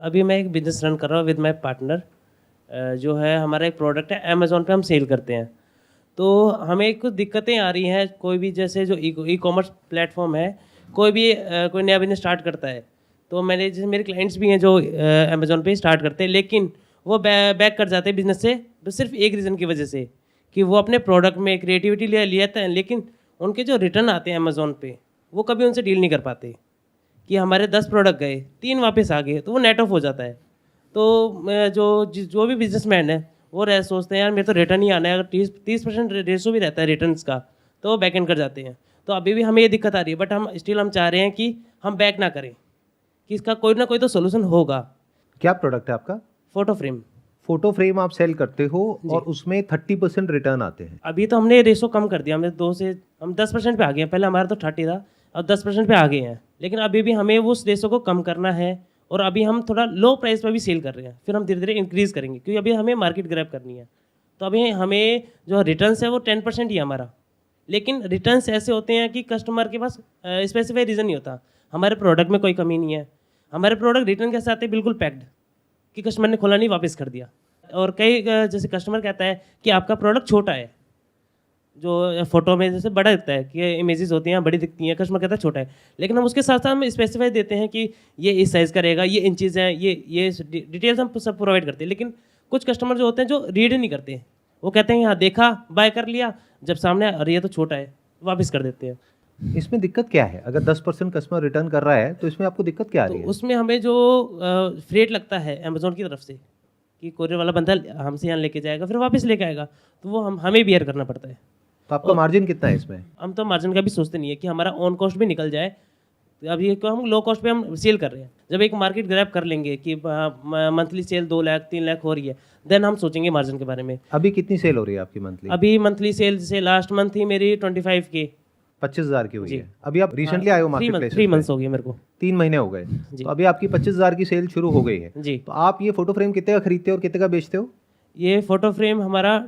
अभी मैं एक बिज़नेस रन कर रहा हूँ विद माय पार्टनर। जो है हमारा एक प्रोडक्ट है, अमेज़न पे हम सेल करते हैं। तो हमें कुछ दिक्कतें आ रही हैं, कोई भी जैसे जो ई कॉमर्स प्लेटफ़ॉर्म है, कोई भी कोई नया बिज़नेस स्टार्ट करता है, तो मैंने जैसे मेरे क्लाइंट्स भी हैं जो अमेज़न पे स्टार्ट करते हैं, लेकिन वो बैक कर जाते हैं बिज़नेस से, बस सिर्फ़ एक रीज़न की वजह से कि वो अपने प्रोडक्ट में क्रिएटिविटी ले आते हैं, लेकिन उनके जो रिटर्न आते हैं अमेज़न पे, वो कभी उनसे डील नहीं कर पाते। कि हमारे 10 प्रोडक्ट गए, 3 वापस आ गए, तो वो नेट ऑफ हो जाता है। तो जो भी बिज़नेसमैन है, वो सोचते हैं यार मेरे तो रिटर्न ही आना है। अगर 30% रेशो भी रहता है रिटर्न्स का, तो वो बैक एंड कर जाते हैं। तो अभी भी हमें ये दिक्कत आ रही है, बट हम चाह रहे हैं कि हम बैक ना करें, कि इसका कोई ना कोई तो सोल्यूशन होगा। क्या प्रोडक्ट है आपका? Photo frame. फोटो फ्रेम आप सेल करते हो और उसमें 30% रिटर्न आते हैं। अभी तो हमने रेशो कम कर दिया, हम 10% पे आ गए हैं। पहले हमारा तो 30 था, अब 10% पे आ गए हैं। लेकिन अभी भी हमें उस रेशो को कम करना है, और अभी हम थोड़ा लो प्राइस पर भी सेल कर रहे हैं। फिर हम धीरे धीरे इंक्रीज़ करेंगे, क्योंकि अभी हमें मार्केट ग्रैब करनी है। तो अभी हमें जो रिटर्न्स है वो 10% ही है हमारा। लेकिन रिटर्न्स ऐसे होते हैं कि कस्टमर के पास स्पेसिफाई रीज़न नहीं होता। हमारे प्रोडक्ट में कोई कमी नहीं है, हमारे प्रोडक्ट रिटर्न कैसे आते हैं बिल्कुल पैक्ड, कि कस्टमर ने खोला नहीं वापस कर दिया। और कई जैसे कस्टमर कहता है कि आपका प्रोडक्ट छोटा है, जो फोटो में जैसे बड़ा दिखता है कि इमेजेस होती हैं बड़ी दिखती हैं, कस्टमर कहता है छोटा है, लेकिन हम उसके साथ साथ हम स्पेसिफाई देते हैं कि ये इस साइज़ का रहेगा, ये इंचेस हैं, ये डिटेल्स हम सब प्रोवाइड करते हैं। लेकिन कुछ कस्टमर जो होते हैं जो रीड नहीं करते हैं, वो कहते हैं हाँ देखा, बाय कर लिया, जब सामने अरे ये तो छोटा है, वापस कर देते हैं। इसमें दिक्कत क्या है? अगर 10% कस्टमर रिटर्न कर रहा है तो इसमें आपको दिक्कत क्या आ तो रही है? उसमें हमें जो फ्रेट लगता है अमेजोन की तरफ से, कि कोरियर वाला बंदा हमसे यहाँ लेके जाएगा फिर वापस लेके आएगा, तो वो हमें बियर करना पड़ता है। तो आपका मार्जिन कितना है इसमें? हम तो मार्जिन का भी सोचते नहीं है कि हमारा ऑन कॉस्ट भी निकल जाए। तो अभी ये हम लो कॉस्ट पे हम सेल कर रहे हैं। जब एक मार्केट ग्रैब कर लेंगे कि मंथली सेल 2 लाख 3 लाख हो रही है, देन हम सोचेंगे मार्जिन के बारे में। अभी कितनी सेल हो रही है आपकी मंथली? अभी मंथली सेल से लास्ट मंथ ही मेरी 25 के 25,000 की हुई जी। है। अभी आप रिसेंटली आए हो मार्केट प्लेस? 3 मंथ्स हो गए मेरे को। 3 महीने हो गए। जी। तो अभी आपकी 25,000 की सेल शुरू हो गई है। जी। तो आप ये फोटो फ्रेम कितने का खरीदते हो और कितने का बेचते हो? ये फोटो फ्रेम हमारा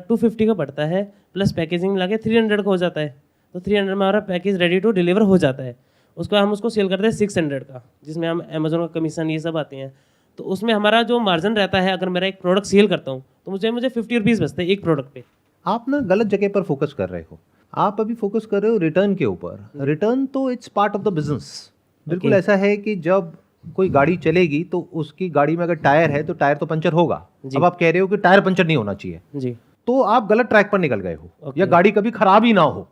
250 का पड़ता है, प्लस पैकेजिंग लगे 300 का हो जाता है। तो 300 में हमारा पैकेज रेडी टू डिलीवर हो जाता है। हम उसको सेल करते हैं 600 का, जिसमें हम अमेजोन का कमीशन ये सब आते हैं। तो उसमें हमारा जो मार्जिन रहता है, अगर मेरा एक प्रोडक्ट सेल करता हूँ तो मुझे 50 रुपीज़ बचते हैं एक प्रोडक्ट पे। आप ना गलत जगह पर फोकस कर रहे हो। आप अभी फोकस कर रहे हो रिटर्न के ऊपर। रिटर्न तो it's part of the business. बिल्कुल ऐसा है कि जब कोई गाड़ी चलेगी तो उसकी गाड़ी में अगर टायर है तो टायर तो पंचर होगा। अब आप कह रहे हो कि टायर पंचर नहीं होना चाहिए जी। तो आप गलत ट्रैक पर निकल गए हो, या गाड़ी कभी खराब ही ना हो।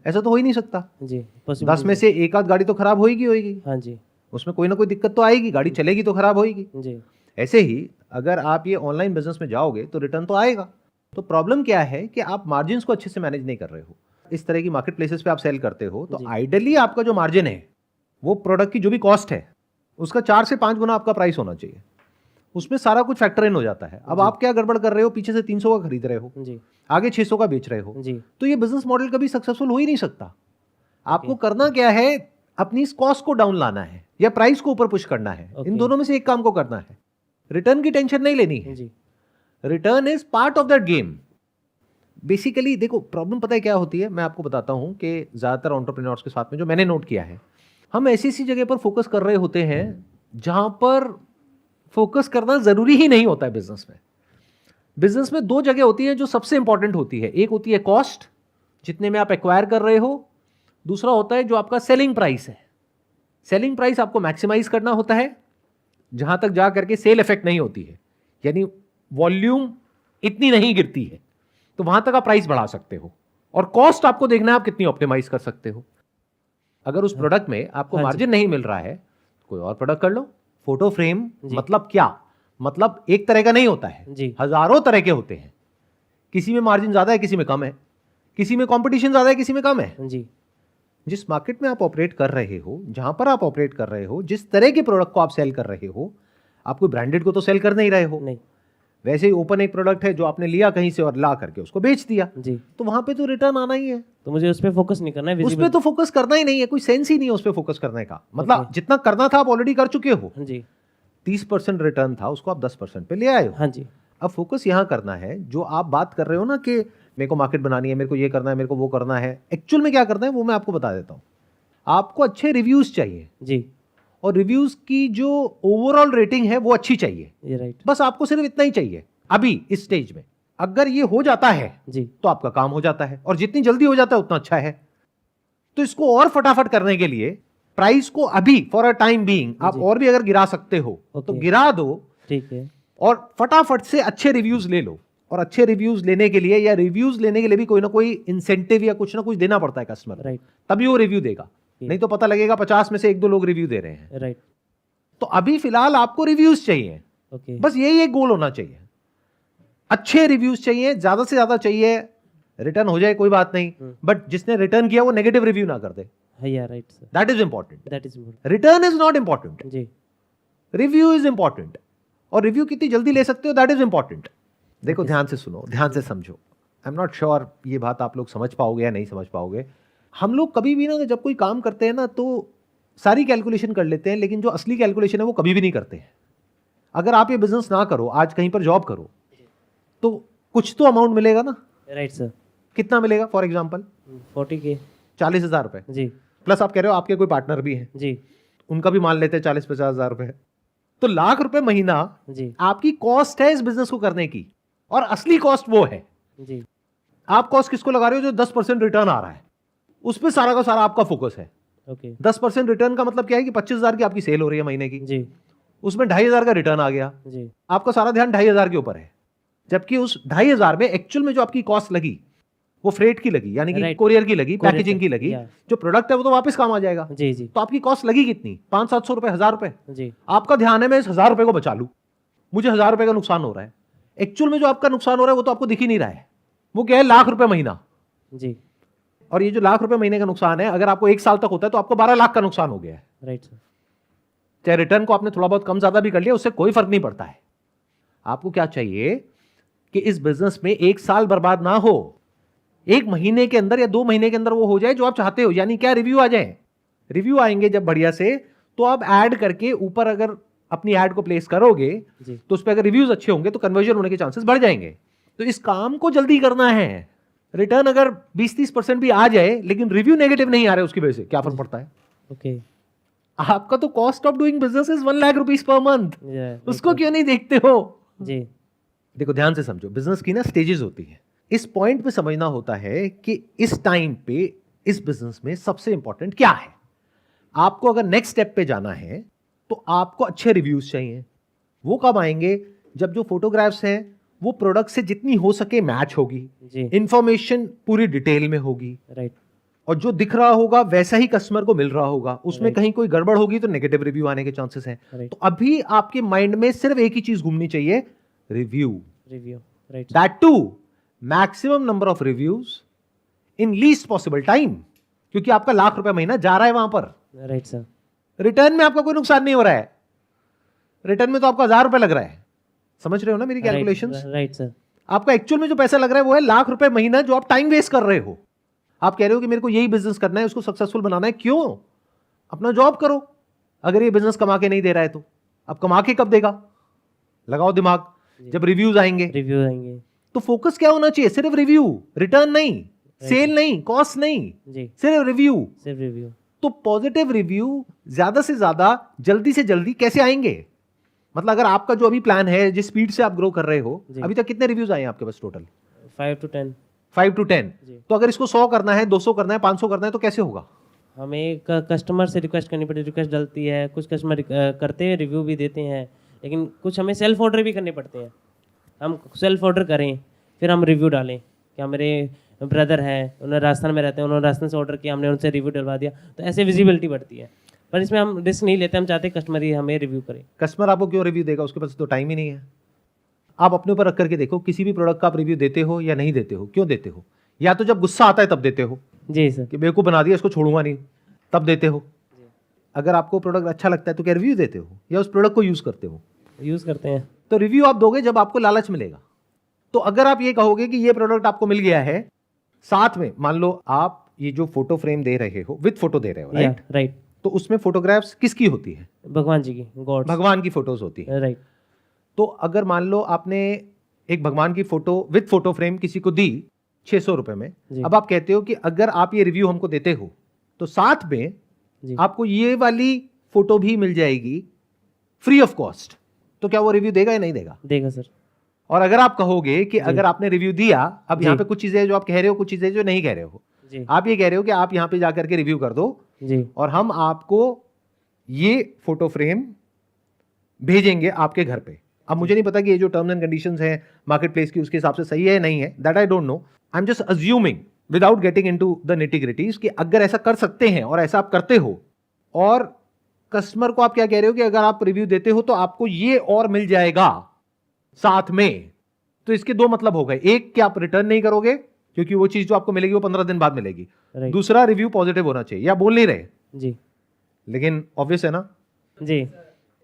ऐसा तो हो ही नहीं सकता जी। 10 में से एक आध गाड़ी तो खराब होगी। हाँ जी। उसमें कोई ना कोई दिक्कत तो आएगी, गाड़ी चलेगी तो खराब होगी जी। ऐसे ही अगर आप ये ऑनलाइन बिजनेस में जाओगे तो रिटर्न तो आएगा। तो प्रॉब्लम क्या है कि आप मार्जिन को अच्छे से मैनेज नहीं कर रहे हो। इस तरह की मार्केट प्लेसेस पे आप सेल करते हो तो आइडियली आपका जो मार्जिन है वो प्रोडक्ट की जो भी कॉस्ट है उसका 4 से 5 गुना आपका प्राइस होना चाहिए। उसमें सारा कुछ फैक्टर इन हो जाता है। अब आप क्या गड़बड़ कर रहे हो, पीछे से 300 का खरीद रहे हो जी। आगे 600 का बेच रहे हो जी। तो ये बिजनेस मॉडल कभी सक्सेसफुल हो ही नहीं सकता। आपको करना क्या है, अपनी इस कॉस्ट को डाउन लाना है या प्राइस को ऊपर पुश करना है। इन दोनों में से एक काम को करना है। रिटर्न की टेंशन नहीं लेनी है। Return is part of that game. Basically देखो प्रॉब्लम पता है क्या होती है, मैं आपको बताता हूं कि ज्यादातर एंटरप्रेन्योर्स के साथ में जो मैंने नोट किया है, हम ऐसी जगह पर फोकस कर रहे होते हैं जहां पर फोकस करना जरूरी ही नहीं होता है। बिजनेस में 2 जगह होती है जो सबसे इंपॉर्टेंट होती है। एक होती है कॉस्ट, जितने में आप एक्वायर कर रहे हो। दूसरा होता है जो आपका सेलिंग प्राइस है। सेलिंग प्राइस आपको मैक्सिमाइज करना होता है जहां तक जा करके सेल इफेक्ट नहीं होती है, यानी वॉल्यूम इतनी नहीं गिरती है, तो वहां तक आप प्राइस बढ़ा सकते हो। और कॉस्ट आपको देखना है आप कितनी ऑप्टिमाइज कर सकते हो। अगर उस प्रोडक्ट में आपको मार्जिन नहीं मिल रहा है तो कोई और प्रोडक्ट कर लो। फोटो फ्रेम मतलब क्या, मतलब एक तरह का नहीं होता है जी। हजारों तरह के होते हैं। किसी में मार्जिन ज्यादा है, किसी में कम है, किसी में कंपटीशन ज्यादा है, किसी में कम है। जी। जिस मार्केट में आप ऑपरेट कर रहे हो, जहां पर आप ऑपरेट कर रहे हो, जिस तरह के प्रोडक्ट को आप सेल कर रहे हो, आप कोई ब्रांडेड को तो सेल कर नहीं रहे हो। नहीं। वैसे ही ओपन एक प्रोडक्ट है जो आपने लिया कहीं से और ला करके उसको बेच दिया जी। तो वहां पे तो रिटर्न आना ही है। तो मुझे उस पर फोकस नहीं करना है, उस पे तो फोकस करना ही नहीं है, कोई सेंस ही नहीं है उस पे फोकस करने का। मतलब जितना करना था आप ऑलरेडी कर चुके हो। जी। 30% रिटर्न था, उसको आप 10% पे ले आए हो। हाँ जी। अब फोकस यहां करना है। जो आप बात कर रहे हो ना कि मेरे को मार्केट बनानी है, मेरे को ये करना है, मेरे को वो करना है, एक्चुअल में क्या करना है वो मैं आपको बता देता हूं। आपको अच्छे रिव्यूज चाहिए जी। और रिव्यूज की जो ओवरऑल रेटिंग है वो अच्छी चाहिए। ये राइट बस आपको सिर्फ इतना ही चाहिए अभी इस स्टेज में। अगर ये हो जाता है जी, तो आपका काम हो जाता है, और जितनी जल्दी हो जाता है उतना अच्छा है। तो इसको और फटाफट करने के लिए प्राइस को अभी फॉर अ टाइम बीइंग आप जी। और भी अगर गिरा सकते हो तो ओके। गिरा दो, ठीक है, और फटाफट से अच्छे रिव्यूज ले लो। और अच्छे रिव्यूज लेने के लिए या रिव्यूज लेने के लिए भी कोई ना कोई इंसेंटिव या कुछ ना कुछ देना पड़ता है कस्टमर को, राइट तभी वो रिव्यू देगा। नहीं तो पता लगेगा 50 में से 1-2 लोग रिव्यू दे रहे हैं। राइट, तो अभी फिलहाल आपको रिव्यूज चाहिए, ओके, बस यही एक गोल होना चाहिए। अच्छे रिव्यूज चाहिए, ज्यादा से ज्यादा चाहिए। रिटर्न हो जाए कोई बात नहीं, बट जिसने रिटर्न किया वो नेगेटिव रिव्यू ना कर दे। Yeah right sir, that is important. That is good. Return is not important, जी, रिव्यू इज इंपॉर्टेंट। और रिव्यू कितनी जल्दी ले सकते हो दैट इज इंपॉर्टेंट। देखो, Okay, ध्यान से सुनो, ध्यान से समझो। आई एम नॉट श्योर ये बात आप लोग समझ पाओगे या नहीं समझ पाओगे। हम लोग कभी भी ना जब कोई काम करते हैं ना तो सारी कैलकुलेशन कर लेते हैं, लेकिन जो असली कैलकुलेशन है वो कभी भी नहीं करते हैं। अगर आप ये बिजनेस ना करो, आज कहीं पर जॉब करो, तो कुछ तो अमाउंट मिलेगा ना। राइट सर, कितना मिलेगा? फॉर एग्जाम्पल 40K, 40,000 रुपए, जी प्लस आप कह रहे हो आपके कोई पार्टनर भी हैं, जी उनका भी मान लेते हैं 40-50,000 रुपए। तो लाख रुपए महीना जी आपकी कॉस्ट है इस बिजनेस को करने की, और असली कॉस्ट वो है। जी, आप कॉस्ट किसको लगा रहे हो? जो 10% रिटर्न आ रहा है उस पर सारा का सारा आपका फोकस है। ओके, 10% रिटर्न का मतलब क्या है कि 25,000 की आपकी सेल हो रही है महीने की, जी उसमें 2,500 का रिटर्न आ गया, जी, आपका सारा ध्यान 2,500 के ऊपर है। जबकि उस 2,500 में एक्चुअल में जो आपकी कॉस्ट लगी वो फ्रेट की लगी, यानी कि Right. कोरियर की लगी, Courier पैकेजिंग की की, लगी। yeah. जो प्रोडक्ट है वो तो वापस काम आ जाएगा। जी जी तो आपकी कॉस्ट लगी कितनी? 500-700 रुपए, 1,000 रुपए। जी, आपका ध्यान है मैं इस 1,000 रुपए को बचा लूं, मुझे 1,000 रुपए का नुकसान हो रहा है। एक्चुअल में जो आपका नुकसान हो रहा है वो तो आपको दिख ही नहीं रहा है। वो क्या है? लाख रुपए महीना। जी, और ये जो लाख रुपए महीने का नुकसान है, अगर आपको 1 साल तक होता है तो आपको 12 लाख का नुकसान हो गया है। राइट सर, चाहे रिटर्न को आपने थोड़ा बहुत कम ज्यादा भी कर लिया, उससे कोई फर्क नहीं पड़ता है। आपको क्या चाहिए कि इस बिजनेस में 1 साल बर्बाद ना हो, 1 महीने के अंदर या 2 महीने के अंदर वो हो जाए जो आप चाहते हो। यानी क्या? रिव्यू आ जाए। रिव्यू आएंगे जब बढ़िया से, तो आप ऐड करके ऊपर अगर अपनी ऐड को प्लेस करोगे जी, तो उस पर अगर रिव्यूज अच्छे होंगे तो कन्वर्जन होने के चांसेस बढ़ जाएंगे। तो इस काम को जल्दी करना है। रिटर्न अगर 20-30% भी आ जाए लेकिन रिव्यू नेगेटिव नहीं आ रहे, उसकी वजह से क्या फर्क पड़ता है? ओके, आपका तो cost of doing business is 1 lakh rupees per month. उसको क्यों नहीं देखते हो? जी, देखो, ध्यान से समझो, बिजनेस की ना स्टेजेस होती है। इस पॉइंट पे समझना होता है कि इस टाइम पे इस बिजनेस में सबसे इंपॉर्टेंट क्या है। आपको अगर नेक्स्ट स्टेप पे जाना है तो आपको अच्छे रिव्यूज चाहिए। वो कब आएंगे? जब जो फोटोग्राफ्स हैं वो प्रोडक्ट से जितनी हो सके मैच होगी, जी, इंफॉर्मेशन पूरी डिटेल में होगी, राइट, और जो दिख रहा होगा वैसा ही कस्टमर को मिल रहा होगा। उसमें Right. कहीं कोई गड़बड़ होगी तो नेगेटिव रिव्यू आने के चांसेस हैं। Right. तो अभी आपके माइंड में सिर्फ एक ही चीज घूमनी चाहिए, review. Review, right, that to maximum number of reviews in least possible time, क्योंकि आपका लाख रुपए महीना जा रहा है वहां पर। राइट सर, रिटर्न में आपका कोई नुकसान नहीं हो रहा है। रिटर्न में तो आपका 1,000 रुपए लग रहा है। समझ रहे हो ना मेरी कैलकुलेशंस? राइट सर, आपका एक्चुअल में जो पैसा लग रहा है वो है लाख रुपए महीना, जो आप टाइम वेस्ट कर रहे हो। आप कह रहे हो कि मेरे को यही बिजनेस करना है, उसको सक्सेसफुल बनाना है। क्यों? अपना जॉब करो। अगर ये बिजनेस कमा के नहीं दे रहा है तो अब कमा के कब देगा? लगाओ दिमाग। जब रिव्यूज आएंगे रिव्यू आएंगे, तो फोकस क्या होना चाहिए? सिर्फ रिव्यू, रिटर्न नहीं, सेल नहीं, कॉस्ट नहीं, जी, सिर्फ रिव्यू। सिर्फ रिव्यू, तो पॉजिटिव रिव्यू ज्यादा से ज्यादा जल्दी से जल्दी कैसे आएंगे? मतलब अगर आपका जो अभी प्लान है, जिस स्पीड से आप ग्रो कर रहे हो, जी। अभी तक कितने रिव्यूज आए हैं आपके पास टोटल? 5 to 10। 5 to 10। जी। तो अगर इसको 100 करना है, 200 करना है, 500 करना है तो कैसे होगा? हमें कस्टमर से रिक्वेस्ट करनी पड़ती है, रिक्वेस्ट डलती है। कुछ कस्टमर करते हैं, रिव्यू भी देते हैं, लेकिन कुछ हमें सेल्फ ऑर्डर भी करने पड़ते हैं। हम सेल्फ ऑर्डर करें, फिर हम रिव्यू डालें। क्या मेरे ब्रदर हैं, उन्होंने राजस्थान में रहते हैं, उन्होंने राजस्थान से ऑर्डर किया, हमने उनसे रिव्यू डलवा दिया, तो ऐसे विजिबिलिटी बढ़ती है। पर इसमें हम रिस्क नहीं लेते, हम चाहते हैं कस्टमर ही हमें रिव्यू करे। कस्टमर आपको क्यों रिव्यू देगा? उसके पास तो टाइम ही नहीं है। आप अपने ऊपर रख करके देखो, किसी भी प्रोडक्ट का आप रिव्यू देते हो या नहीं देते हो? क्यों देते हो? या तो जब गुस्सा आता है तब देते हो जी सर, कि बेवकूफ बना दिया, इसको छोड़ूंगा नहीं, तब देते हो। अगर आपको प्रोडक्ट अच्छा लगता है तो क्या रिव्यू देते हो या उस प्रोडक्ट को यूज करते हो? यूज़ करते हैं। तो रिव्यू आप दोगे जब आपको लालच मिलेगा। तो अगर आप ये कहोगे कि ये प्रोडक्ट आपको मिल गया है, साथ में मान लो आप ये जो फोटो फ्रेम दे रहे हो, विद फोटो दे रहे हो, राइट? राइट, तो उसमें फोटोग्राफ्स किसकी होती है? भगवान जी की, गॉड, भगवान की फोटोज होती है। राइट, तो अगर मान लो आपने एक भगवान की फोटो विद फोटो फ्रेम किसी को दी 600 रुपए में, जी। अब आप कहते हो कि अगर आप ये रिव्यू हमको देते हो तो साथ में जी, आपको ये वाली फोटो भी मिल जाएगी फ्री ऑफ कॉस्ट, तो क्या वो रिव्यू देगा या नहीं देगा? देगा सर। और अगर आप कहोगे कि अगर आपने रिव्यू दिया, अब यहाँ जी। पे कुछ चीजें जो आप कह रहे हो, कुछ चीजें जो नहीं कह रहे हो, जी आप ये कह रहे हो कि आप यहाँ पे जाकर के रिव्यू कर दो जी और हम आपको ये फोटो फ्रेम भेजेंगे आपके घर पे। अब मुझे नहीं पता कि ये जो टर्म्स एंड कंडीशंस है मार्केट प्लेस की उसके हिसाब से सही है या नहीं है, that I don't know. I am just assuming without getting into the nitty-gritties कि अगर ऐसा कर सकते हैं और ऐसा आप करते हो, और कस्टमर को आप क्या कह रहे हो कि अगर आप रिव्यू देते हो तो आपको ये और मिल जाएगा साथ में, तो इसके दो मतलब हो गए। एक कि आप रिटर्न नहीं करोगे क्योंकि वो चीज जो आपको मिलेगी वो 15 दिन बाद मिलेगी। राइट दूसरा, रिव्यू पॉजिटिव होना चाहिए। या बोल नहीं रहे, जी लेकिन ऑब्वियस है ना, जी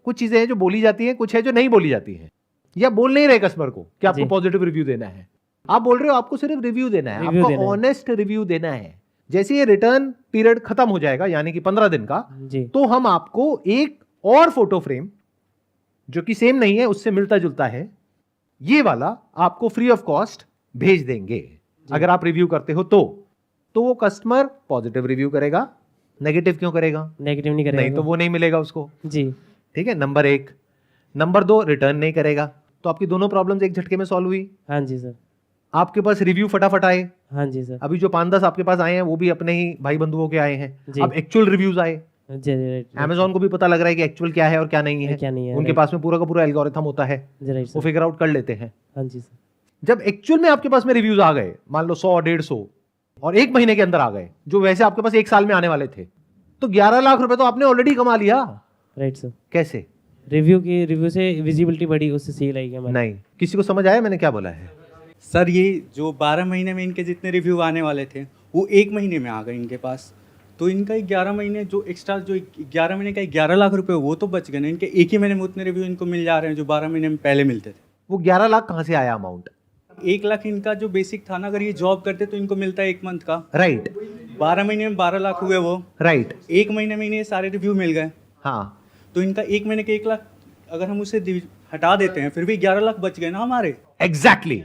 कुछ चीजें हैं जो बोली जाती हैं, कुछ है जो नहीं बोली जाती हैं। या बोल नहीं रहे कस्टमर को कि आपको जी। पॉजिटिव रिव्यू देना है, आप बोल रहे हो आपको सिर्फ रिव्यू देना है, रिव्यू देना आपको है। ऑनेस्ट रिव्यू देना है। जैसे ये रिटर्न पीरियड खत्म हो जाएगा यानी कि 15 दिन का, जी तो हम आपको एक और फोटो फ्रेम जो कि सेम नहीं है, उससे मिलता जुलता है, ये वाला आपको फ्री ऑफ कॉस्ट भेज देंगे अगर आप रिव्यू करते हो तो वो कस्टमर पॉजिटिव रिव्यू करेगा, नेगेटिव क्यों करेगा? नेगेटिव नहीं करेगा नहीं तो वो नहीं मिलेगा उसको। जी ठीक है, नंबर 1। नंबर 2, रिटर्न नहीं करेगा, तो आपकी दोनों प्रॉब्लम्स एक झटके में सॉल्व हुई। हाँ जी सर। आपके पास रिव्यू फटाफट आए। हाँ जी सर। अभी जो 5-10 आपके पास आए हैं वो भी अपने ही भाई बंधुओं के आए हैं। जी। अब एक्चुअल रिव्यूज आए, जी राइट Amazon को भी पता लग रहा है कि एक्चुअल क्या है और क्या नहीं है। क्या नहीं है, उनके राइट। पास में पूरा का पूरा एल्गोरिथम होता है, जी राइट वो सर। फिगर आउट कर लेते हैं। हाँ जी सर। जब एक्चुअल में आपके पास में रिव्यूज आ गए, मान लो 100-150 और 1 महीने के अंदर आ गए, जो वैसे आपके पास 1 साल में आने वाले थे, तो 11 लाख रुपए तो आपने ऑलरेडी कमा लिया। Right sir. कैसे? रिव्यू से विजिबिलिटी बढ़ी, उससे सेल आई हमारी। नहीं, किसी को समझ आया मैंने क्या बोला है? सर ये जो 12 महीने में इनके जितने रिव्यू आने वाले थे वो 1 महीने में आ गए इनके पास, तो इनका 11 महीने जो एक्स्ट्रा जो 11 महीने का 11 लाख रुपए वो तो बच गए ना। इनके एक ही महीने में उतने रिव्यू इनको मिल जा रहे हैं जो 12 महीने में पहले मिलते थे। वो 11 लाख कहां से आया अमाउंट? 1 लाख इनका जो बेसिक था ना, अगर ये जॉब करते तो इनको मिलता है 1 मंथ का। राइट 12 महीने में 12 लाख हुए वो, राइट 1 महीने में इन्हें सारे रिव्यू मिल गए, हाँ, तो इनका 1 महीने के 1 लाख अगर हम उसे हटा देते हैं फिर भी 11 लाख बच गए ना हमारे। एग्जैक्टली।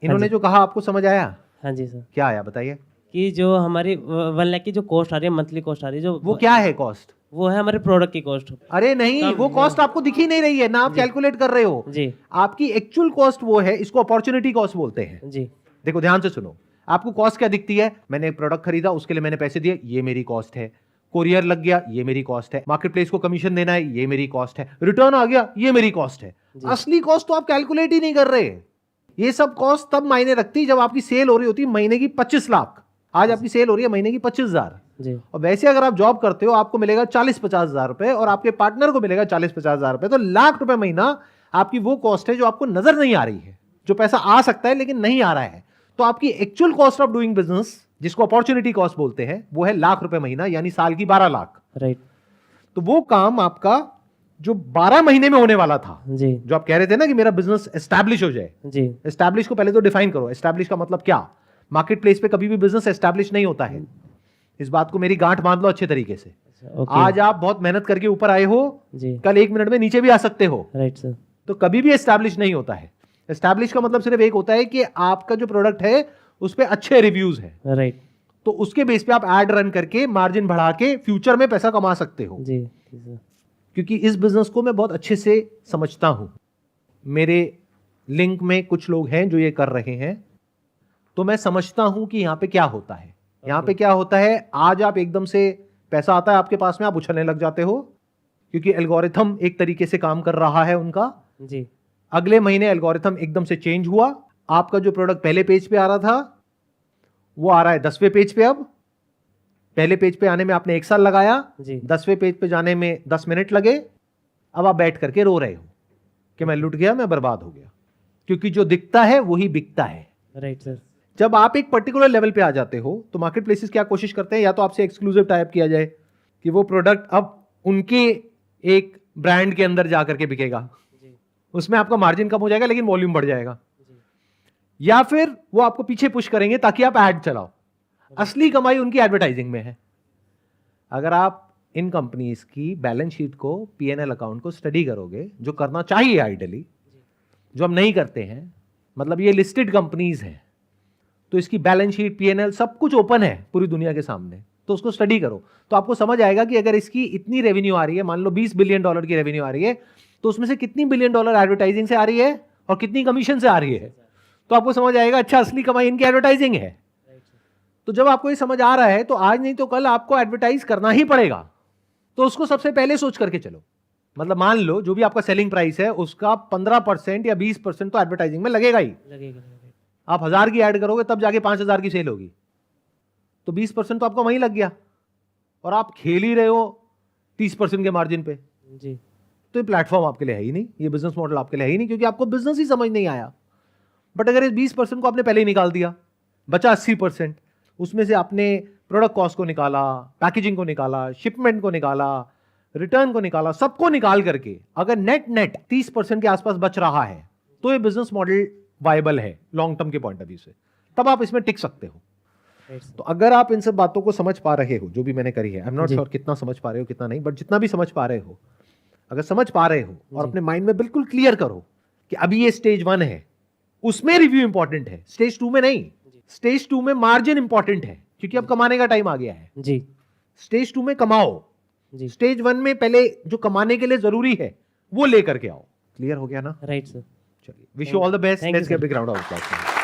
इन्होंने जो कहा आपको समझ आया? हाँ जी सर। क्या आया बताइए? कि जो हमारी 1 लाख की जो कॉस्ट आ रही है, मंथली कॉस्ट आ रही है, जो वो क्या है कॉस्ट? वो है हमारे प्रोडक्ट की कॉस्ट। अरे नहीं, वो कॉस्ट आपको दिखी नहीं रही है ना, आप कैलकुलेट कर रहे हो। जी आपकी एक्चुअल कॉस्ट वो है, इसको अपॉर्चुनिटी कॉस्ट बोलते हैं। जी देखो ध्यान से सुनो, आपको कॉस्ट क्या दिखती है? मैंने एक प्रोडक्ट खरीदा, उसके लिए मैंने पैसे दिए, ये मेरी कॉस्ट है। कोरियर लग गया, ये मेरी कॉस्ट है। मार्केट प्लेस को कमीशन देना है, ये मेरी कॉस्ट है। रिटर्न आ गया, ये मेरी कॉस्ट है। असली कॉस्ट तो आप कैलकुलेट ही नहीं कर रहे। ये सब कॉस्ट तब मायने रखती जब आपकी सेल हो रही होती महीने की 25 लाख। आज आपकी सेल हो रही है महीने की 25,000। जी और वैसे अगर आप जॉब करते हो आपको मिलेगा 40-50 हजार रुपए और आपके पार्टनर को मिलेगा 40-50 हजार रुपए, तो लाख रुपए महीना आपकी वो कॉस्ट है जो आपको नजर नहीं आ रही है, जो पैसा आ सकता है लेकिन नहीं आ रहा है। तो आपकी actual cost of doing business, जिसको अपॉर्चुनिटी कॉस्ट बोलते हैं, वो है लाख रुपए महीना, यानी साल की 12 लाख। राइट तो वो काम आपका जो 12 महीने में होने वाला था, जी जो आप कह रहे थे ना कि मेरा बिजनेस एस्टैब्लिश हो जाए। जी एस्टैब्लिश को पहले तो डिफाइन करो, एस्टैब्लिश का मतलब क्या? मार्केट प्लेस पे कभी भी बिजनेस एस्टैब्लिश नहीं होता है। इस बात को मेरी गांठ बांध लो अच्छे तरीके से। ओके आज आप बहुत मेहनत करके ऊपर आए हो, जी कल 1 मिनट में नीचे भी आ सकते हो, राइट सर। तो कभी भी एस्टैब्लिश नहीं होता है। एस्टैब्लिश का मतलब सिर्फ एक होता है कि आपका जो प्रोडक्ट है उस पर अच्छे रिव्यूज हैं, राइट तो उसके बेस पे आप एड रन करके मार्जिन बढ़ा के फ्यूचर में पैसा कमा सकते हो। जी सर। क्योंकि इस बिजनेस को मैं बहुत अच्छे से समझता हूं, मेरे लिंक में कुछ लोग हैं जो ये कर रहे हैं, तो मैं समझता हूं कि यहां पे क्या होता है। यहां पे क्या होता है, आज आप एकदम से पैसा आता है आपके पास में, आप उछलने लग जाते हो क्योंकि एल्गोरिथम एक तरीके से काम कर रहा है उनका। जी अगले महीने एल्गोरिथम एकदम से चेंज हुआ, आपका जो प्रोडक्ट पहले पेज पे आ रहा था वो आ रहा है 10वें पेज पे। अब पहले पेज पे आने में आपने 1 साल लगाया, जी 10वें पेज पे जाने में 10 मिनट लगे। अब आप बैठ करके रो रहे हो कि मैं लुट गया, मैं बर्बाद हो गया, क्योंकि जो दिखता है वही बिकता है। Right sir. जब आप एक पर्टिकुलर लेवल पे आ जाते हो तो मार्केट प्लेसेस क्या कोशिश करते हैं, या तो आपसे एक्सक्लूसिव टाइप किया जाए कि वो प्रोडक्ट अब उनके एक ब्रांड के अंदर जाकर के बिकेगा, उसमें आपका मार्जिन कम हो जाएगा लेकिन वॉल्यूम बढ़ जाएगा, या फिर वो आपको पीछे पुश करेंगे ताकि आप ऐड चलाओ। असली कमाई उनकी एडवर्टाइजिंग में है। अगर आप इन कंपनीज की बैलेंस शीट को, P&L अकाउंट को स्टडी करोगे, जो करना चाहिए आइडियली, जो हम नहीं करते हैं, मतलब ये लिस्टेड कंपनीज हैं, तो इसकी बैलेंस शीट, P&L सब कुछ ओपन है पूरी दुनिया के सामने। तो उसको स्टडी करो, तो आपको समझ आएगा कि अगर इसकी इतनी रेवेन्यू आ रही है, मान लो $20 बिलियन की रेवेन्यू आ रही है, तो उसमें से कितनी $1 बिलियन एडवर्टाइजिंग से आ रही है और कितनी कमीशन से आ रही है, तो आपको समझ आएगा अच्छा असली कमाई इनकी एडवर्टाइजिंग है। तो जब आपको ये समझ आ रहा है तो आज नहीं तो कल आपको एडवर्टाइज करना ही पड़ेगा, तो उसको सबसे पहले सोच करके चलो। मतलब मान लो जो भी आपका सेलिंग प्राइस है उसका 15% या 20% तो एडवर्टाइजिंग में लगेगा ही। आप 1000 की ऐड करोगे तब जाके 5000 की सेल होगी, तो 20% तो आपका वहीं लग गया, और आप खेल ही रहे हो 30% के मार्जिन पे जी। तो ये प्लेटफॉर्म आपके लिए है ही नहीं, ये बिजनेस मॉडल आपके लिए है ही नहीं, क्योंकि आपको बिजनेस ही समझ नहीं आया। बट अगर इस 20% को आपने पहले ही निकाल दिया, बचा 80%, उसमें से आपने प्रोडक्ट कॉस्ट को निकाला, पैकेजिंग को निकाला, शिपमेंट को निकाला, रिटर्न को निकाला, सबको निकाल करके अगर नेट 30% के आसपास बच रहा है, तो ये बिजनेस मॉडल वायबल है लॉन्ग टर्म के पॉइंट ऑफ व्यू से, तब आप इसमें टिक सकते हो। तो अगर आप इन सब बातों को समझ पा रहे हो जो भी मैंने करी है, आई एम नॉट श्योर कितना समझ पा रहे हो कितना नहीं, बट जितना भी समझ पा रहे हो, अगर समझ पा रहे हो और अपने माइंड में बिल्कुल क्लियर करो कि अभी ये स्टेज 1 है, उसमें रिव्यू इंपॉर्टेंट है, स्टेज 2 में नहीं। स्टेज 2 में मार्जिन इंपॉर्टेंट है क्योंकि अब कमाने का टाइम आ गया है जी। स्टेज 2 में कमाओ जी। स्टेज 1 में पहले जो कमाने के लिए जरूरी है वो लेकर के आओ। क्लियर हो गया ना? Right sir. चलिए, wish you all the best. Thank you, let's get sir. Big round of applause.